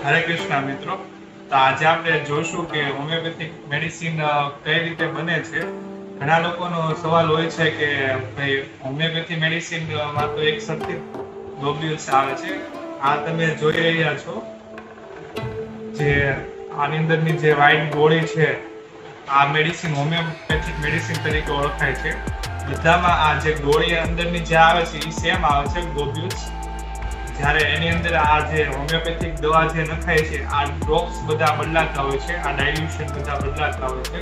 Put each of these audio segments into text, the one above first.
હરે કૃષ્ણ મિત્રો. તો આજે આપણે જોશું કે હોમિયોપેથિક મેડિસિન કઈ રીતે બને છે. ઘણા લોકોનો સવાલ હોય છે કે ભાઈ હોમિયોપેથી મેડિસિન માં તો એક સરખી ગ્લોબ્યુલ્સ આવે છે. આ તમે જોઈ રહ્યા છો જે આની અંદરની જે વ્હાઇટ ગોળી છે, આ મેડિસિન હોમિયોપેથિક મેડિસિન તરીકે ઓળખાય છે. બધામાં આ જે ગોળી અંદરની જે આવે છે એ સેમ આવે છે ગ્લોબ્યુલ્સ. જ્યારે એની અંદર આ જે હોમિયોપેથિક દવા જે નખાય છે, આ ડ્રોપ્સ બધા બદલાતા હોય છે, આ ડાયલ્યુશન બધા બદલાતા હોય છે.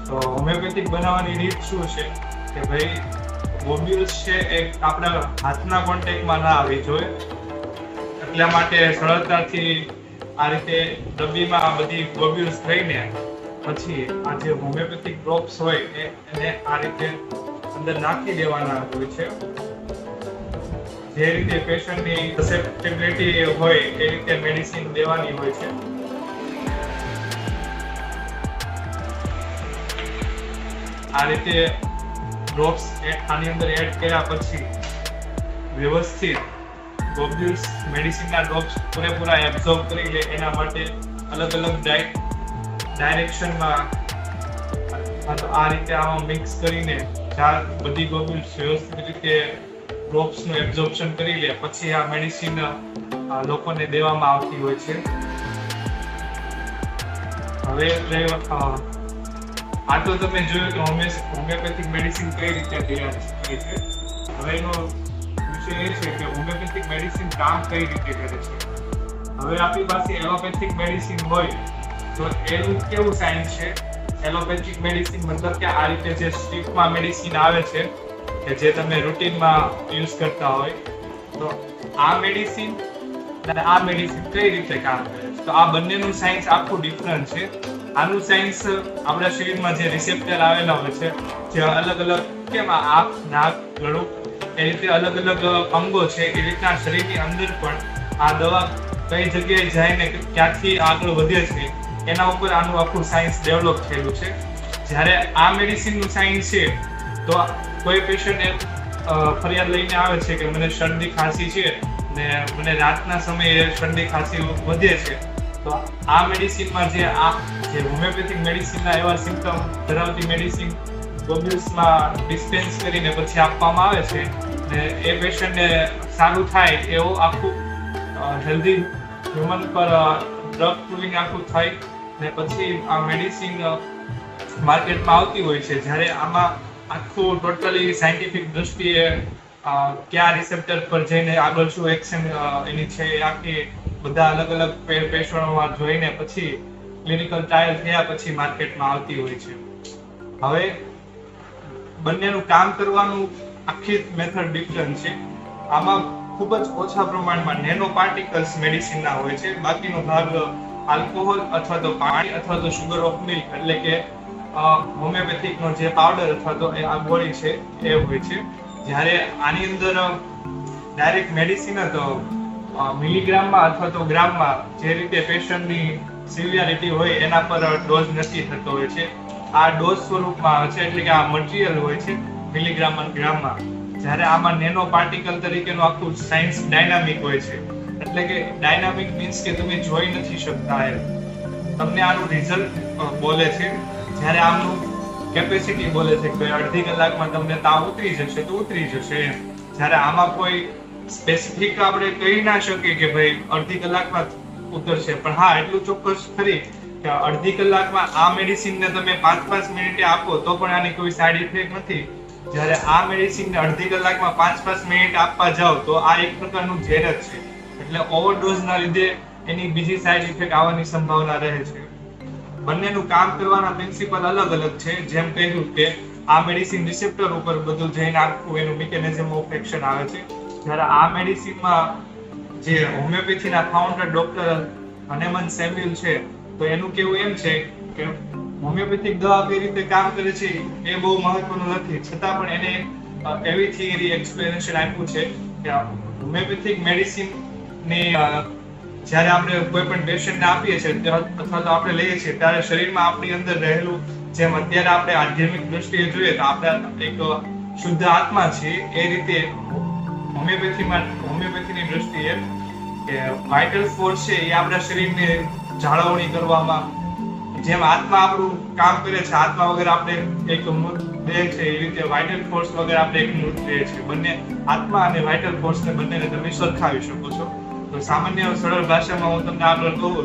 તો હોમિયોપેથિક બનાવવાની રીત શું છે કે ભાઈ ગ્લોબ્યુલ્સ છે એ આપણા હાથના કોન્ટેક્ટમાં ના આવી જોઈએ. એટલા માટે સરળતાથી આ રીતે ડબ્બીમાં આ બધી ગ્લોબ્યુલ્સ થઈને પછી આ જે હોમિયોપેથિક ડ્રોપ્સ હોય એને આ રીતે અંદર નાખી દેવાના હોય છે. જે રીતે પેશન્ટની સસેપ્ટિબિલિટી હોય એ રીતે મેડિસિન દેવાની હોય છે. આ રીતે ડ્રોપ્સ આની અંદર એડ કર્યા પછી વ્યવસ્થિત ગ્લોબ્યુલ્સ મેડિસિનના ડ્રોપ્સ પૂરેપૂરા એબ્ઝોર્બ કરી લે એના માટે અલગ અલગ ડાયરેક્શનમાં આ રીતે આમાં મિક્સ કરીને બધી ગ્લોબ્યુલ્સ વ્યવસ્થિત રીતે ડ્રોપ્સનું એબ્ઝોર્પ્શન કરી લે પછી આ મેડિસિન લોકોને દેવામાં આવતી હોય છે. હવે આ તો તમે જોયું કે હોમિયોપેથિક મેડિસિન કઈ રીતે તૈયાર થાય છે. હવે એનો વિષય એ છે કે હોમિયોપેથિક મેડિસિન કામ કઈ રીતે કરે છે. હવે આપણી પાસે એલોપેથિક મેડિસિન હોય તો એનું કેવું સાયન્સ છે. એલોપેથિક મેડિસિન મતલબ કે આ રીતે જે સ્ટ્રીપમાં મેડિસિન આવે છે કે જે તમે રૂટીનમાં યુઝ કરતા હોય, તો આ મેડિસિન અને આ મેડિસિન કઈ રીતે કામ કરે છે. તો આ બંનેનું સાયન્સ આખું ડિફરન્ટ છે. આનું સાયન્સ આપણા શરીરમાં જે રિસેપ્ટર આવેલા હોય છે, જે અલગ અલગ કેમ આંખ, નાક, ગળું એ રીતે અલગ અલગ અંગો છે, એ રીતના શરીરની અંદર પણ આ દવા કઈ જગ્યાએ જાય ને ક્યાંથી આગળ વધે છે એના ઉપર આનું આખું સાયન્સ ડેવલપ થયેલું છે. જ્યારે આ મેડિસિનનું સાયન્સ છે તો કોઈ પેશન્ટ ફરિયાદ લઈને આવે છે કે મને શરદી ખાંસી છે ને મને રાતના સમયે શરદી ખાંસી વધે છે, તો આ મેડિસિનમાં જે હોમિયોપેથિક મેડિસિનના એવા સિમ્પટમ ધરાવતી મેડિસિન ગ્લોબ્યુલ્સમાં ડિસ્પેન્સ કરીને પછી આપવામાં આવે છે ને એ પેશન્ટને સારું થાય એવું આખું હેલ્ધી હ્યુમન પર ડ્રગ પ્રૂવિંગ આખું થાય ને પછી આ મેડિસિન માર્કેટમાં આવતી હોય છે. જ્યારે આમાં આખું ટોટલી સાયન્ટિફિક દ્રષ્ટિએ કયા રિસેપ્ટર પર જઈને આગળ શું એક્શન એની છે એ આખી બધા અલગ અલગ પેશન્ટોમાં જોઈને પછી ક્લિનિકલ ટ્રાયલ થયા પછી માર્કેટમાં આવતી હોય છે. હવે બંનેનું કામ કરવાનું આખી મેથડ ડિફરન્ટ છે. આમાં ખૂબ જ ઓછા પ્રમાણમાં નેનો પાર્ટિકલ્સ મેડિસિનના હોય છે. બાકીનો ભાગ આલ્કોહોલ અથવા તો પાણી અથવા તો સુગર ઓફ મિલ્ક એટલે કે હોમિયોપેથિકનો જે પાવડર અથવા તો આ ગોળી છે એ હોય છે. જ્યારે આની અંદર ડાયરેક્ટ મેડિસિન તો મિલીગ્રામમાં અથવા તો ગ્રામમાં જે રીતે પેશન્ટની સિવિયરિટી હોય એના પર ડોઝ નક્કી થતો હોય છે. આ ડોઝ સ્વરૂપમાં આવે છે એટલે કે આ મટીરિયલ હોય છે મિલીગ્રામ અને ગ્રામમાં. જ્યારે આમાં નેનો પાર્ટિકલ તરીકેનું આખું સાયન્સ ડાયનામિક હોય છે. એટલે કે ડાયનામિક મીન્સ કે તમે જોઈ નથી શકતા એમ. તમને આનું રિઝલ્ટ બોલે છે. જ્યારે આમનું કેપેસિટી બોલે છે કે અડધી કલાકમાં તમને તાવ ઉતરી જશે તો ઉતરી જશે એમ. જ્યારે આમાં કોઈ સ્પેસિફિક આપણે કહી ના શકીએ કે ભાઈ અડધી કલાકમાં ઉતરશે, પણ હા એટલું ચોક્કસ ખરી કે અડધી કલાકમાં આ મેડિસિનને તમે 5-5 મિનિટે આપો તો પણ આની કોઈ સાઈડ ઇફેક્ટ નથી. જ્યારે આ મેડિસિનને અડધી કલાકમાં 5-5 મિનિટ આપવા જાઓ તો આ એક પ્રકારનું ઝેર જ છે. એટલે ઓવરડોઝના લીધે એની બીજી સાઈડ ઇફેક્ટ આવવાની સંભાવના રહે છે. બંનેનું કામ કરવાના પ્રિન્સિપલ અલગ અલગ છે. જેમ કહ્યું કે આ મેડિસિન રિસેપ્ટર ઉપર બધું જઈને આખું એનું મિકેનિઝમ ઓફ એક્શન આવે છે. જ્યારે આ મેડિસિનમાં જે હોમિયોપેથીના ફાઉન્ડર ડોક્ટર હનેમન સેમ્યુઅલ છે, તો એનું કેવું એમ છે કે હોમિયોપેથિક દવા કઈ રીતે કામ કરે છે એ બહુ મહત્વનું નથી, છતાં પણ એને એવી થિયરી એક્સપ્લેનેશન આપ્યું છે કે હોમિયોપેથિક મેડિસિનની જ્યારે આપણે કોઈ પણ પેશન્ટને આપીએ છીએ અથવા તો આપણે લઈએ છીએ ત્યારે શરીરમાં આપણી અંદર રહેલું જેમ અત્યારે આપણે આધ્યાત્મિક દ્રષ્ટિએ જોઈએ તો આપણે એક શુદ્ધ આત્મા છે, એ રીતે હોમિયોપેથીની દ્રષ્ટિએ કે વાઇટલ ફોર્સ છે એ આપણા શરીરને જાળવણી કરવામાં, જેમ આત્મા આપણું કામ કરે છે, આત્મા વગર આપણે એક મૃતદેહ છે, એ રીતે વાઇટલ ફોર્સ વગર આપણે એક મૃતદેહ છે. બંને આત્મા અને વાઇટલ ફોર્સને બંનેને તમે સરખાવી શકો છો. તો સામાન્ય સરળ ભાષામાં હું તમને આગળ કહું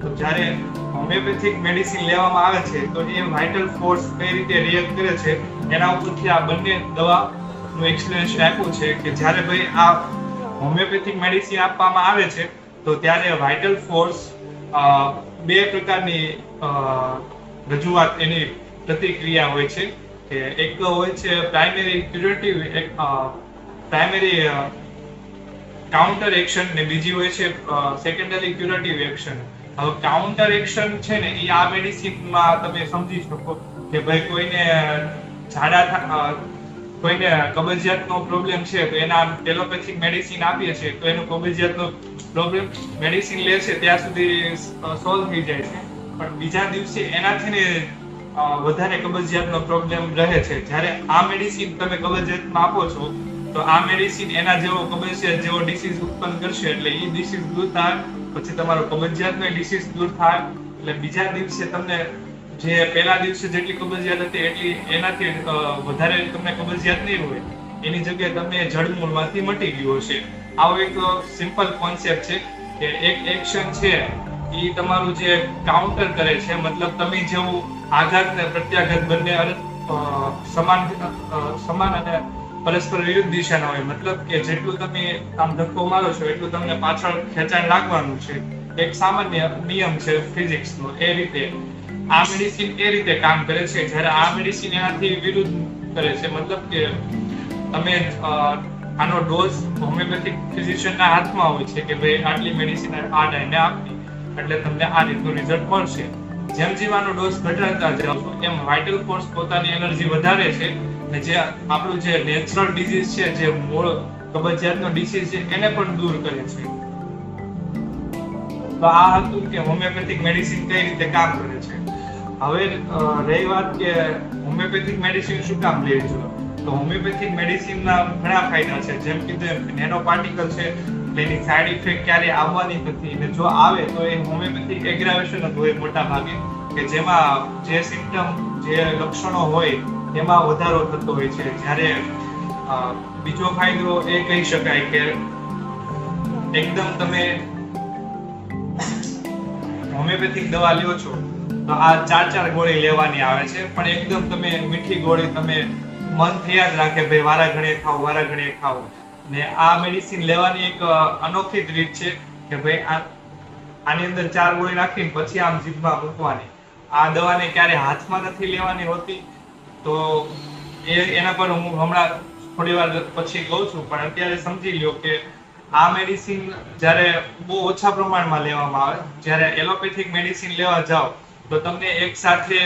તો જ્યારે હોમિયોપેથિક મેડિસિન લેવામાં આવે છે તો એ વાઇટલ ફોર્સ કઈ રીતે રિએક્ટ કરે છે એના ઉપરથી આ બંને દવાનું એક્સપ્લેનેશન આપ્યું છે કે જ્યારે ભાઈ આ હોમિયોપેથિક મેડિસિન આપવામાં આવે છે તો ત્યારે વાઇટલ ફોર્સ બે પ્રકારની રજૂઆત, એની પ્રતિક્રિયા હોય છે કે એક હોય છે primary curative, primary counter action, ને બીજી હોય છે સેકન્ડરી ક્યુરેટિવ એક્શન. હવે કાઉન્ટર એક્શન છે ને એ આ મેડિસિનમાં તમે સમજી શકો કે ભાઈ કોઈને કબજિયાતનો પ્રોબ્લેમ છે તો એના એલોપેથિક મેડિસિન આપીએ છીએ તો એનો કબજિયાતનો પ્રોબ્લેમ મેડિસિન લે છે ત્યાં સુધી સોલ્વ થઈ જાય છે, પણ બીજા દિવસે એનાથી ને વધારે કબજિયાતનો પ્રોબ્લેમ રહે છે. જ્યારે આ મેડિસિન તમે કબજિયાતમાં આપો છો તો આ મેડિસિન એના જેવો કબજિયાત જેવો ડિસીઝ ઉત્પન્ન કરશે, એટલે એ ડિસીઝ દૂર થાય, પછી તમારો કબજિયાતનો ડિસીઝ દૂર થાય, એટલે બીજા દિવસે તમને જે પહેલા દિવસે જેટલી કબજિયાત હતી એટલી એનાથી વધારે તમને કબજિયાત નહીં હોય, એની જગ્યાએ તમને જડમૂળમાંથી મટી ગયું હશે. આવો એક સિમ્પલ કોન્સેપ્ટ છે કે એક એક્શન છે એ તમારું જે કાઉન્ટર કરે છે, મતલબ તમે જેવું આઘાત ને પ્રત્યાઘાત બંને સમાન અને પરસ્પર વિરુદ્ધ દિશાના હોય. મતલબ કે જેટલું તમે આમ ધક્કો મારો છો એટલું તમને પાછળ ખેંચાણ લાગવાનું છે. એક સામાન્ય નિયમ છે ફિઝિક્સનો. એ રીતે આ મેડિસિન એ રીતે કામ કરે છે, જ્યારે આ મેડિસિન એનાથી વિરુદ્ધ કરે છે. મતલબ કે તમે આનો ડોઝ હોમિયોપેથિક ફિઝિશિયનના હાથમાં હોય છે કે ભાઈ આટલી મેડિસિન આ ટાઈમે આપવી એટલે તમને આ રીતનું રિઝલ્ટ મળશે. જેમ જેમ આનો ડોઝ ઘટાડતા જાવ છો એમ વાઇટલ ફોર્સ પોતાની એનર્જી વધારે છે, અને જે આપણું જે નેચરલ ડિઝીઝ છે, જે મૂળ કબજિયાતનો ડિસીઝ છે, એને પણ દૂર કરે છે. તો આ હતું કે હોમિયોપેથિક મેડિસિન કઈ રીતે કામ કરે છે. હવે રહી વાત કે હોમિયોપેથિક મેડિસિન શું કામ લેવી જોઈએ, તો હોમિયોપેથિક મેડિસિનના ઘણા ફાયદા છે. જેમ કે નેનો પાર્ટિકલ છે, એની સાઇડ ઇફેક્ટ ક્યારે આવવાની નથી, અને જો આવે તો એ હોમિયોપેથિક એગ્રાવેશન જ હોય મોટા ભાગે, કે જેમાં જે સિમ્પટમ, જે લક્ષણો હોય એમાં વધારો થતો હોય છે. જ્યારે બીજો ફાયદો એ કહી શકાય કે એકદમ તમે હોમિયોપેથિક દવા લ્યો છો તો આ 4 ગોળી લેવાની આવે છે, પણ એકદમ તમે મીઠી ગોળી તમે મન થયા જ રાખે ભાઈ વારા ઘડીએ ખાવ. ને આ મેડિસિન લેવાની એક અનોખી જ રીત છે કે ભાઈ આની અંદર 4 ગોળી નાખીને પછી આમ જીભમાં મૂકવાની. આ દવાને ક્યારે હાથમાં નથી લેવાની હોતી, તો એના પર હું હમણાં થોડી વાર પછી કહું છું, પણ અત્યારે સમજી લ્યો કે આ મેડિસિન જ્યારે બહુ ઓછા પ્રમાણમાં લેવામાં આવે, જ્યારે એલોપેથિક મેડિસિન લેવા જાઓ તો તમને એક સાથે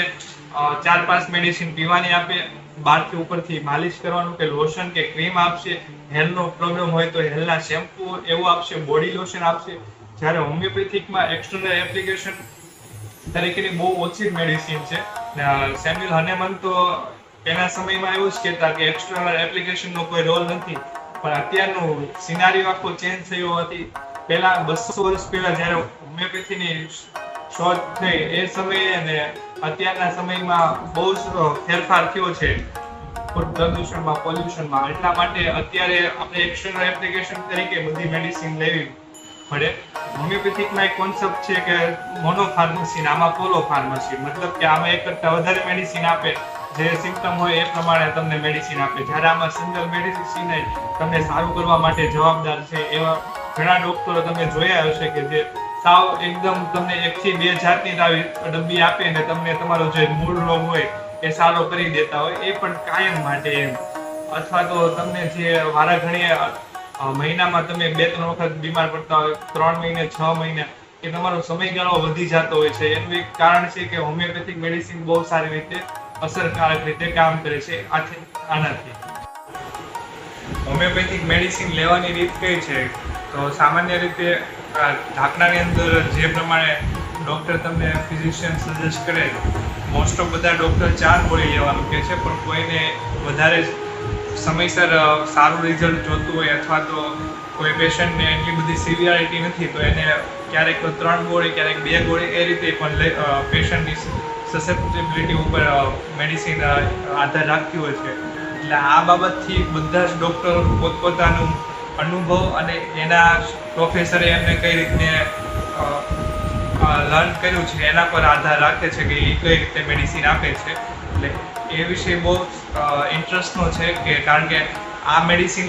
4-5 મેડિસિન પીવાની આપે, બહારથી ઉપરથી માલિશ કરવાનું કે લોશન કે ક્રીમ આપશે, હેરનો પ્રોબ્લેમ હોય તો હેરના શેમ્પુ એવું આપશે, બોડી લોશન આપશે. જ્યારે હોમિયોપેથિકમાં એક્સટર્નલ એપ્લિકેશન તરીકેની બહુ ઓછી મેડિસિન છે. સેમ્યુઅલ હનેમન તો એના સમયમાં એવું જ કહેતા કે એક્સટર્નલ એપ્લિકેશનનો કોઈ રોલ નથી, પણ અત્યારનું સિનારીઓ આખો ચેન્જ થયો હતી. પહેલા 200 વર્ષ પહેલા જ્યારે હોમિયોપેથીની શોધ થઈ એ સમયે અને અત્યારના સમયમાં બહુ ફેરફાર થયો છે પ્રદૂષણમાં, પોલ્યુશનમાં. એટલા માટે અત્યારે આપણે એક્સટર્નલ એપ્લિકેશન તરીકે બધી મેડિસિન લેવી પડે. હોમિયોપેથિકમાં એક કોન્સેપ્ટ છે કે મોનો ફાર્મસી, આમાં પોલો ફાર્મસી, મતલબ કે આમાં એક કરતા વધારે મેડિસિન આપે, જે સિમ્પટમ હોય એ પ્રમાણે તમને મેડિસિન આપે. જ્યારે આમાં સિંગલ મેડિસિન તમને સારું કરવા માટે જવાબદાર છે. એવા ઘણા ડોક્ટરો તમે જોયા હશે કે જે સાવ એકદમ તમને 1 થી 2 જાતની ડબ્બી આપે ને તમને તમારો જે મૂળ રોગ હોય એ સારો કરી દેતા હોય, એ પણ કાયમ માટે એમ. અથવા તો તમને જે વારા ઘડીએ મહિનામાં તમે 2-3 વખત બીમાર પડતા હોય, 3 મહિને 6 મહિને, કે તમારો સમયગાળો વધી જતો હોય છે, એનું એક કારણ છે કે હોમિયોપેથિક મેડિસિન બહુ સારી રીતે અસરકારક રીતે કામ કરે છે. આનાથી હોમિયોપેથિક મેડિસિન લેવાની રીત કઈ છે, તો સામાન્ય રીતે ઢાંકણાની અંદર જે પ્રમાણે ડૉક્ટર તમને ફિઝિશિયન સજેસ્ટ કરે, મોસ્ટ ઓફ બધા ડૉક્ટર 4 ગોળી લેવાનું કહે છે, પણ કોઈને વધારે સમયસર સારું રિઝલ્ટ જોતું હોય અથવા તો કોઈ પેશન્ટને એટલી બધી સિવિયરિટી નથી તો એને ક્યારેક 3 ગોળી ક્યારેક 2 ગોળી એ રીતે પણ પેશન્ટની સસેપ્ટેબિલિટી ઉપર મેડિસિન આધાર રાખતી હોય છે. એટલે આ બાબતથી બધા જ ડૉક્ટરો પોતપોતાનું અનુભવ અને એના પ્રોફેસરે એમને કઈ રીતે લર્ન કર્યું છે એના પર આધાર રાખે છે કે એ કઈ રીતે મેડિસિન આપે છે. એટલે એ વિશે બહુ ઇન્ટરેસ્ટનો છે કે કારણ કે આ મેડિસિન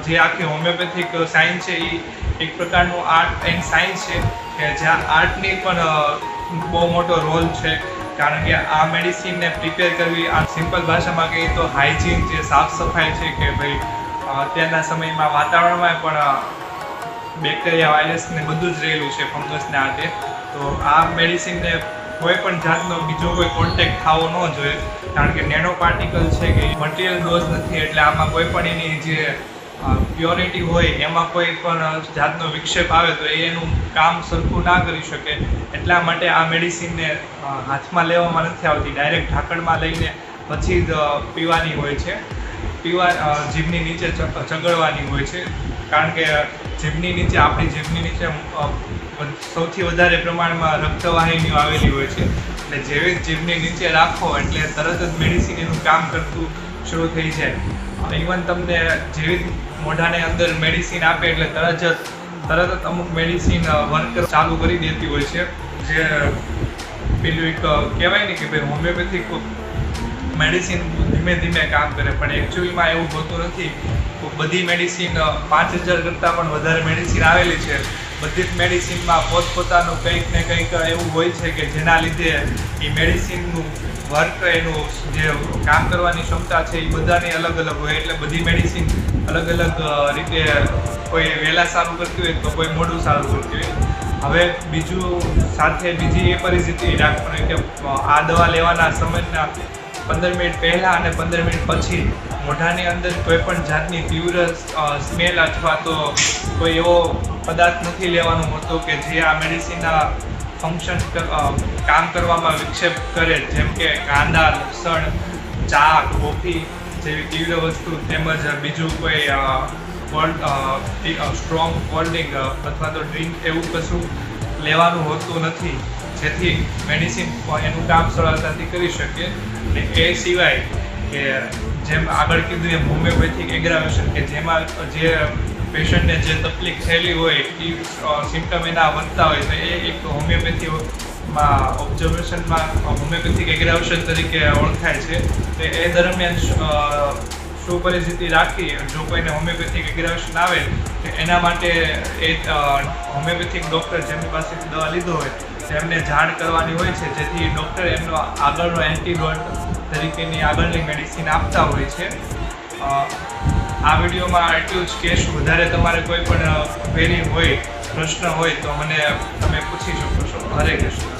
જે આખી હોમિયોપેથિક સાયન્સ છે એ એક પ્રકારનું આર્ટ એન્ડ સાયન્સ છે કે જ્યાં આર્ટની પણ બહુ મોટો રોલ છે. કારણ કે આ મેડિસિનને પ્રિપેર કરવી આ સિમ્પલ ભાષામાં કહીએ તો હાઇજીન જે સાફ સફાઈ છે કે ભાઈ અત્યારના સમયમાં વાતાવરણમાં પણ બેક્ટેરિયા વાયરસ ને બધું જ રહેલું છે ફંગસને આડે. તો આ મેડિસિનને કોઈ પણ જાતનો બીજો કોઈ કોન્ટેક્ટ થવો ન જોઈએ કારણ કે નેનો પાર્ટિકલ છે કે મટીરિયલ ડોઝ નથી એટલે આમાં કોઈ પણ એની જે પ્યોરિટી હોય એમાં કોઈ પણ જાતનો વિક્ષેપ આવે તો એનું કામ સરખું ના કરી શકે. એટલા માટે આ મેડિસિનને હાથમાં લેવામાં નથી આવતી, ડાયરેક્ટ ઢાંકણમાં લઈને પછી જ પીવાની હોય છે. જીભની નીચે ચગળવાની હોય છે કારણ કે જીભની નીચે આપણી જીભની નીચે સૌથી વધારે પ્રમાણમાં રક્તવાહિનીઓ આવેલી હોય છે. એટલે જેવી જીભની નીચે રાખો એટલે તરત જ મેડિસિન એનું કામ કરતું શરૂ થઈ જાય. ઇવન તમને જેવી મોઢાને અંદર મેડિસિન આપે એટલે તરત જ અમુક મેડિસિન વર્ક ચાલુ કરી દેતી હોય છે. જે પેલું એક કહેવાય ને કે ભાઈ હોમિયોપેથિક મેડિસિન ધીમે ધીમે કામ કરે પણ એકચ્યુઅલીમાં એવું હોતું નથી. બધી મેડિસિન 5000 કરતાં પણ વધારે મેડિસિન આવેલી છે. બધી જ મેડિસિનમાં પોતપોતાનું કંઈક ને કંઈક એવું હોય છે કે જેના લીધે એ મેડિસિનનું વર્ક એનું જે કામ કરવાની ક્ષમતા છે એ બધાની અલગ અલગ હોય. એટલે બધી મેડિસિન અલગ અલગ રીતે કોઈ વહેલા સારું કરતી હોય તો કોઈ મોડું સારું કરતી હોય. હવે બીજી એ પરિસ્થિતિ રાખવાની કે આ દવા લેવાના સમયના 15 મિનિટ પહેલાં અને 15 મિનિટ પછી મોઢાની અંદર કોઈ પણ જાતની તીવ્ર સ્મેલ અથવા તો કોઈ એવો પદાર્થ નથી લેવાનો હોતો કે જે આ મેડિસિનના ફંક્શન કામ કરવામાં વિક્ષેપ કરે. જેમ કે કાંદા, લસણ, ચા, કોફી જેવી તીવ્ર વસ્તુ તેમજ બીજું કોઈ સ્ટ્રોંગ કોલ્ડ ડ્રિંક અથવા તો ડ્રિંક એવું કશું લેવાનું હોતું નથી જેથી મેડિસિન એનું કામ સરળતાથી કરી શકે. અને એ સિવાય કે જેમ આગળ કીધું એમ હોમિયોપેથિક એગ્રાવેશન કે જેમાં જે પેશન્ટને જે તકલીફ થયેલી હોય એ સિમ્ટમ એના વધતા હોય તો એ એક હોમિયોપેથીમાં ઓબ્ઝર્વેશનમાં હોમિયોપેથિક એગ્રાવેશન તરીકે ઓળખાય છે. તો એ દરમિયાન શું પરિસ્થિતિ રાખી જો કોઈને હોમિયોપેથિક એગ્રાવેશન આવે તો એના માટે એ હોમિયોપેથિક ડૉક્ટર જેમની પાસેથી દવા લીધો હોય તેમને જાણ કરવાની હોય છે જેથી ડૉક્ટર એમનો આગળનો એન્ટીડોટ તરીકેની આગળની મેડિસિન આપતા હોય છે. આ વિડીયોમાં આટલું જ કહેશું. વધારે તમારે કોઈ પણ ક્વેરી હોય, પ્રશ્ન હોય તો મને તમે પૂછી શકો છો. હરે કૃષ્ણ.